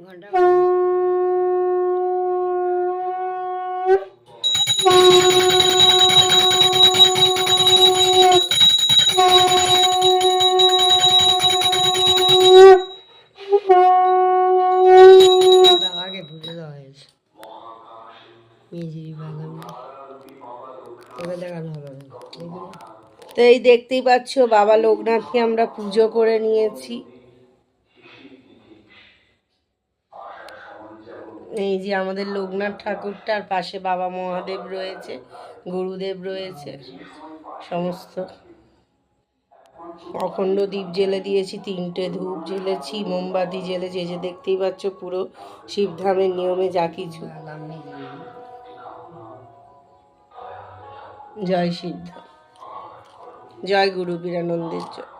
ঘন্টা আগে পুজো দেওয়া হয়েছে মিজিরি বাগানে, এবার দেখানো হলো না। তো এই দেখতেই পাচ্ছ বাবা লোকনাথকে আমরা পুজো করে নিয়েছি। এই যে আমাদের লোকনাথ ঠাকুরটার পাশে বাবা মহাদেব রয়েছে, গুরুদেব রয়েছে, সমস্ত অখণ্ড দ্বীপ জেলে দিয়েছি, 3টে ধূপ জ্বেলেছি, মোমবাতি জ্বেলেছি। এই যে দেখতেই পাচ্ছ পুরো শিবধামের নিয়মে যা কিছু। জয় শিবধাম, জয় গুরু বীরানন্দের জয়।